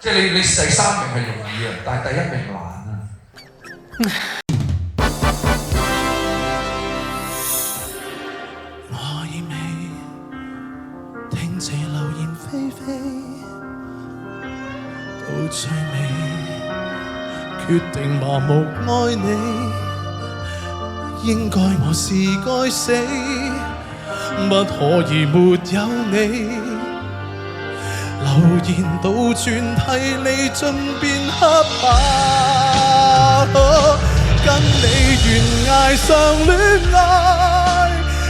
即係你第三名係容易啊，但係第一名難啊。我厭棄聽這流言飛飛，到最尾決定麻木愛你，應該我是該死，不可以沒有你。流言倒轉替你盡變黑白，跟你懸崖上戀愛，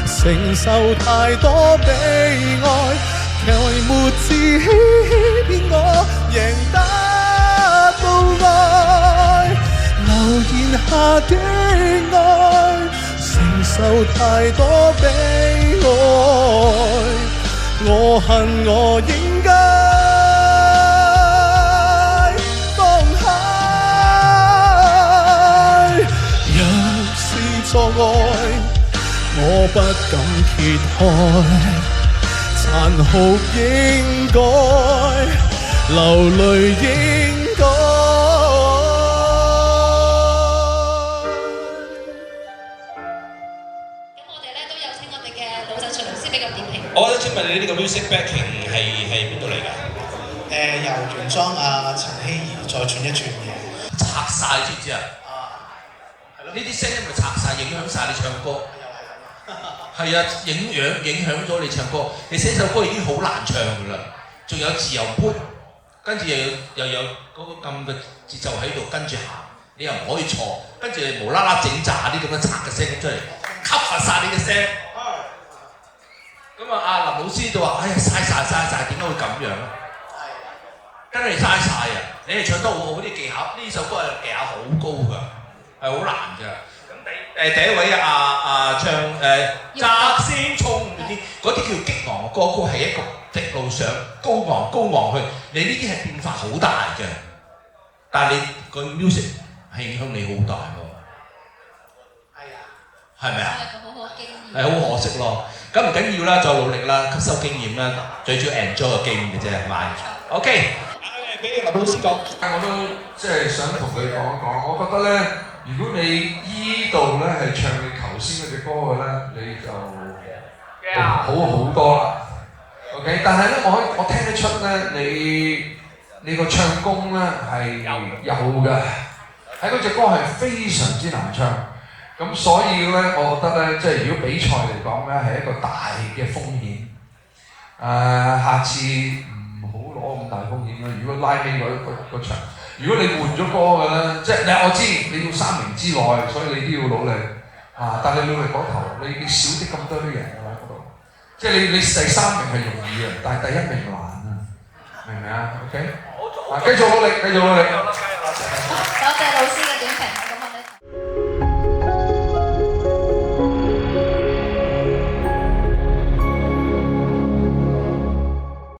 承受太多悲哀，卻沒自欺騙我，贏得到愛。流言下的愛，承受太多悲哀，我恨我應該放開。若是錯愛，我不敢揭開，殘酷應該，流淚應該。我覺得請問你呢個 music backing 係邊度嚟㗎？由原裝陳希怡再轉一轉嘅，拆晒知唔知啊？係咯。呢啲聲音咪拆晒，影響晒你唱歌。係啊，影響咗你唱歌。你寫首歌已經好難唱㗎啦，仲有自由盤，跟住又有嗰個咁嘅節奏喺度跟住行，你又唔可以錯，跟住無啦啦整炸啲咁樣拆嘅聲出嚟，吸發晒你嘅聲。咁啊，阿林老師就話：哎呀，嘥晒，點解會咁樣咧？跟住你嘥晒啊！你係唱得好好，啲技巧，呢首歌係技巧好高㗎，係好難㗎。咁第一位唱摘星衝嗰啲叫激昂嘅歌曲，係一個直路上高昂去。你呢啲係變化好大嘅，但係你個 music 係影響你好大喎。係咪啊？係好可惜咯。咁唔緊要啦，再努力啦，吸收經驗啦，最主要 enjoy 個經驗嘅啫，係咪 ？OK。俾林老師講，我都即係想同佢講一講，我覺得咧，如果你依度咧係唱你頭先嗰隻歌嘅咧，你就好多啦。OK， 但係咧，我聽得出咧，你個唱功咧係有嘅，喺嗰隻歌係非常之難唱。咁所以咧，我覺得咧，即係如果比賽嚟講咧，係一個大嘅風險。下次唔好攞咁大風險啦。如果拉尾嗰場，如果你換咗歌嘅咧，即係我知你要3名之內，所以你都要努力。但係你努力嗰頭，你少啲咁多啲人喺嗰度。即係你第三名係容易嘅，但係第一名難啊，明唔明啊 ？OK， 繼續努力。多謝老師。